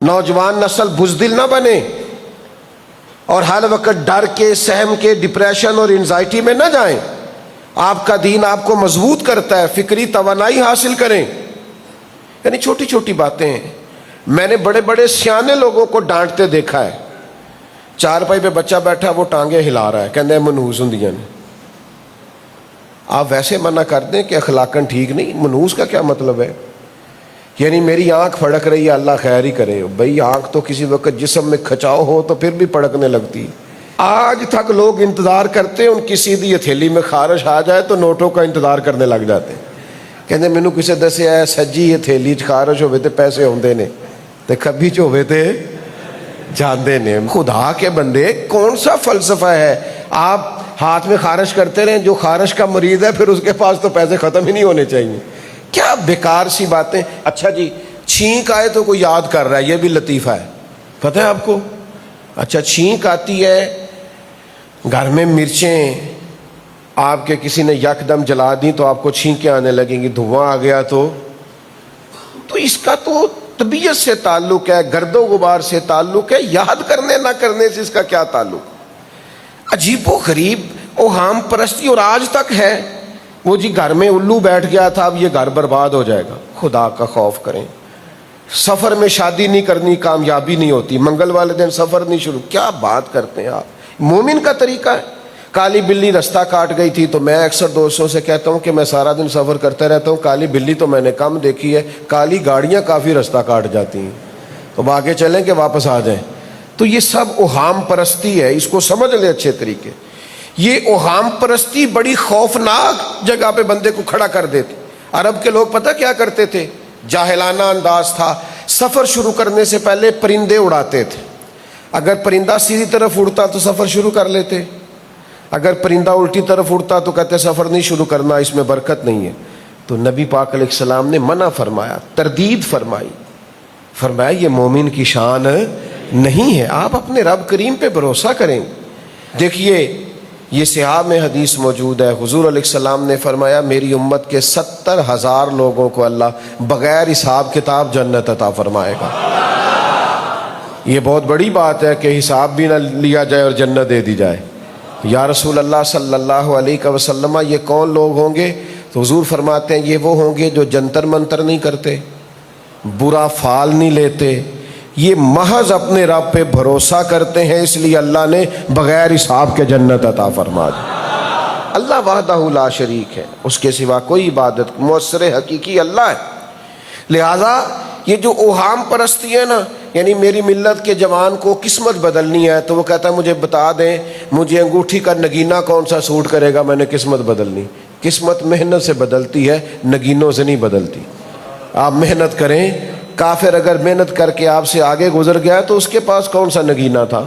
نوجوان نسل بزدل نہ بنے اور ہر وقت ڈر کے، سہم کے، ڈپریشن اور انزائٹی میں نہ جائیں۔ آپ کا دین آپ کو مضبوط کرتا ہے، فکری توانائی حاصل کریں۔ یعنی چھوٹی چھوٹی باتیں ہیں۔ میں نے بڑے بڑے سیانے لوگوں کو ڈانٹتے دیکھا ہے، چارپائی پہ بچہ بیٹھا وہ ٹانگیں ہلا رہا ہے، کہتے ہیں منحوس ہندیاں نے۔ آپ ویسے منع کر دیں کہ اخلاقاً ٹھیک نہیں، منحوس کا کیا مطلب ہے؟ یعنی میری آنکھ پھڑک رہی ہے، اللہ خیر ہی کرے۔ بھئی آنکھ تو کسی وقت جسم میں کھچاؤ ہو تو پھر بھی پھڑکنے لگتی۔ آج تک لوگ انتظار کرتے ہیں ان کی سیدھی ہتھیلی میں خارش آ جائے تو نوٹوں کا انتظار کرنے لگ جاتے ہیں۔ کہتے ہیں مینوں کسی دسیا ہے سجی ہتھیلی چ خارش ہوئے تے پیسے ہوندے نے تے کبھی چ ہوئے تے جاندے نے۔ خدا کے بندے، کون سا فلسفہ ہے؟ آپ ہاتھ میں خارش کرتے رہیں، جو خارش کا مریض ہے پھر اس کے پاس تو پیسے ختم ہی نہیں ہونے چاہیے۔ کیا بیکار سی باتیں۔ اچھا جی، چھینک آئے تو کوئی یاد کر رہا ہے، یہ بھی لطیفہ ہے، پتہ ہے آپ کو؟ اچھا چھینک آتی ہے، گھر میں مرچیں آپ کے کسی نے یکدم جلا دی تو آپ کو چھینکیں آنے لگیں گی، دھواں آ گیا تو اس کا تو طبیعت سے تعلق ہے، گرد و غبار سے تعلق ہے، یاد کرنے نہ کرنے سے اس کا کیا تعلق؟ عجیب و غریب اوہام پرستی، اور آج تک ہے۔ وہ جی گھر میں الو بیٹھ گیا تھا، اب یہ گھر برباد ہو جائے گا۔ خدا کا خوف کریں۔ سفر میں شادی نہیں کرنی، کامیابی نہیں ہوتی، منگل والے دن سفر نہیں شروع۔ کیا بات کرتے ہیں آپ؟ مومن کا طریقہ ہے۔ کالی بلی رستہ کاٹ گئی تھی تو میں اکثر دوستوں سے کہتا ہوں کہ میں سارا دن سفر کرتا رہتا ہوں، کالی بلی تو میں نے کم دیکھی ہے، کالی گاڑیاں کافی رستہ کاٹ جاتی ہیں، تو آگے چلیں کہ واپس آ جائیں۔ تو یہ سب اوہام پرستی ہے، اس کو سمجھ لیں اچھے طریقے۔ یہ اوہام پرستی بڑی خوفناک جگہ پہ بندے کو کھڑا کر دیتی۔ عرب کے لوگ پتہ کیا کرتے تھے؟ جاہلانہ انداز تھا، سفر شروع کرنے سے پہلے پرندے اڑاتے تھے۔ اگر پرندہ سیدھی طرف اڑتا تو سفر شروع کر لیتے، اگر پرندہ الٹی طرف اڑتا تو کہتے سفر نہیں شروع کرنا، اس میں برکت نہیں ہے۔ تو نبی پاک علیہ السلام نے منع فرمایا، تردید فرمائی، فرمایا یہ مومن کی شان نہیں ہے، آپ اپنے رب کریم پہ بھروسہ کریں۔ دیکھیے یہ صحاح میں حدیث موجود ہے، حضور علیہ السلام نے فرمایا میری امت کے 70,000 لوگوں کو اللہ بغیر حساب کتاب جنت عطا فرمائے گا۔ یہ بہت بڑی بات ہے کہ حساب بھی نہ لیا جائے اور جنت دے دی جائے۔ یا رسول اللہ صلی اللہ علیہ وسلم یہ کون لوگ ہوں گے؟ تو حضور فرماتے ہیں یہ وہ ہوں گے جو جنتر منتر نہیں کرتے، برا فال نہیں لیتے، یہ محض اپنے رب پہ بھروسہ کرتے ہیں، اس لیے اللہ نے بغیر حساب کے جنت عطا فرما دی۔ اللہ وحدہ لا شریک ہے، اس کے سوا کوئی عبادت مؤثر حقیقی اللہ ہے۔ لہذا یہ جو اوہام پرستی ہے نا، یعنی میری ملت کے جوان کو قسمت بدلنی ہے تو وہ کہتا ہے مجھے بتا دیں مجھے انگوٹھی کا نگینہ کون سا سوٹ کرے گا، میں نے قسمت بدلنی۔ قسمت محنت سے بدلتی ہے، نگینوں سے نہیں بدلتی۔ آپ محنت کریں، کافر اگر محنت کر کے آپ سے آگے گزر گیا تو اس کے پاس کون سا نگینہ تھا؟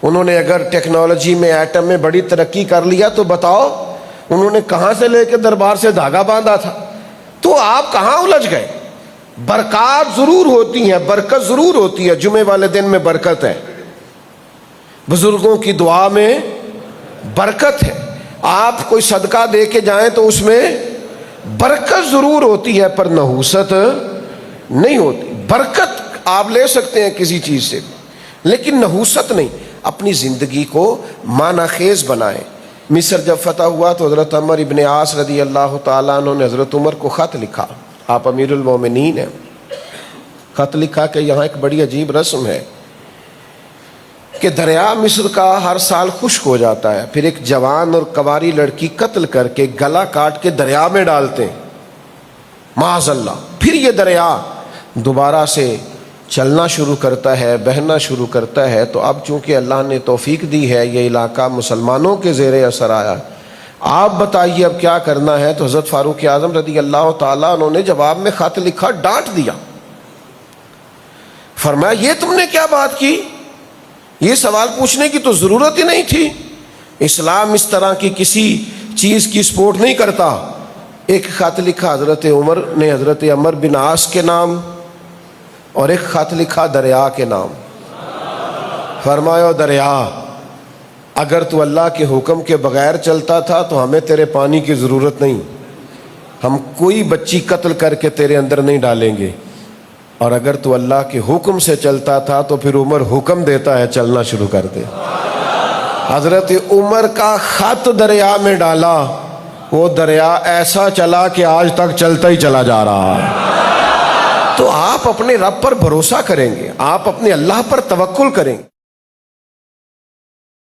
انہوں نے اگر ٹیکنالوجی میں ایٹم میں بڑی ترقی کر لیا تو بتاؤ انہوں نے کہاں سے لے کے دربار سے دھاگا باندھا تھا؟ تو آپ کہاں الجھ گئے؟ برکات ضرور ہوتی ہیں، برکت ضرور ہوتی ہے، جمعے والے دن میں برکت ہے، بزرگوں کی دعا میں برکت ہے، آپ کوئی صدقہ دے کے جائیں تو اس میں برکت ضرور ہوتی ہے، پر نحوست نہیں ہوتی۔ برکت آپ لے سکتے ہیں کسی چیز سے لیکن نحوست نہیں۔ اپنی زندگی کو معنی خیز بنائیں۔ مصر جب فتح ہوا تو حضرت عمر ابن عاص رضی اللہ تعالیٰ عنہ نے حضرت عمر کو خط لکھا، آپ امیر المومنین ہیں، خط لکھا کہ یہاں ایک بڑی عجیب رسم ہے کہ دریا مصر کا ہر سال خشک ہو جاتا ہے، پھر ایک جوان اور کنواری لڑکی قتل کر کے گلا کاٹ کے دریا میں ڈالتے ہیں، معاذ اللہ، پھر یہ دریا دوبارہ سے چلنا شروع کرتا ہے، بہنا شروع کرتا ہے۔ تو اب چونکہ اللہ نے توفیق دی ہے، یہ علاقہ مسلمانوں کے زیر اثر آیا، آپ بتائیے اب کیا کرنا ہے؟ تو حضرت فاروق اعظم رضی اللہ تعالیٰ انہوں نے جواب میں خط لکھا، ڈانٹ دیا، فرمایا یہ تم نے کیا بات کی؟ یہ سوال پوچھنے کی تو ضرورت ہی نہیں تھی، اسلام اس طرح کی کسی چیز کی سپورٹ نہیں کرتا۔ ایک خط لکھا حضرت عمر نے حضرت عمر بن عاص کے نام اور ایک خط لکھا دریا کے نام، فرمایا دریا اگر تو اللہ کے حکم کے بغیر چلتا تھا تو ہمیں تیرے پانی کی ضرورت نہیں، ہم کوئی بچی قتل کر کے تیرے اندر نہیں ڈالیں گے، اور اگر تو اللہ کے حکم سے چلتا تھا تو پھر عمر حکم دیتا ہے چلنا شروع کر دے. حضرت عمر کا خط دریا میں ڈالا، وہ دریا ایسا چلا کہ آج تک چلتا ہی چلا جا رہا ہے. تو آپ اپنے رب پر بھروسہ کریں گے، آپ اپنے اللہ پر توکل کریں گے.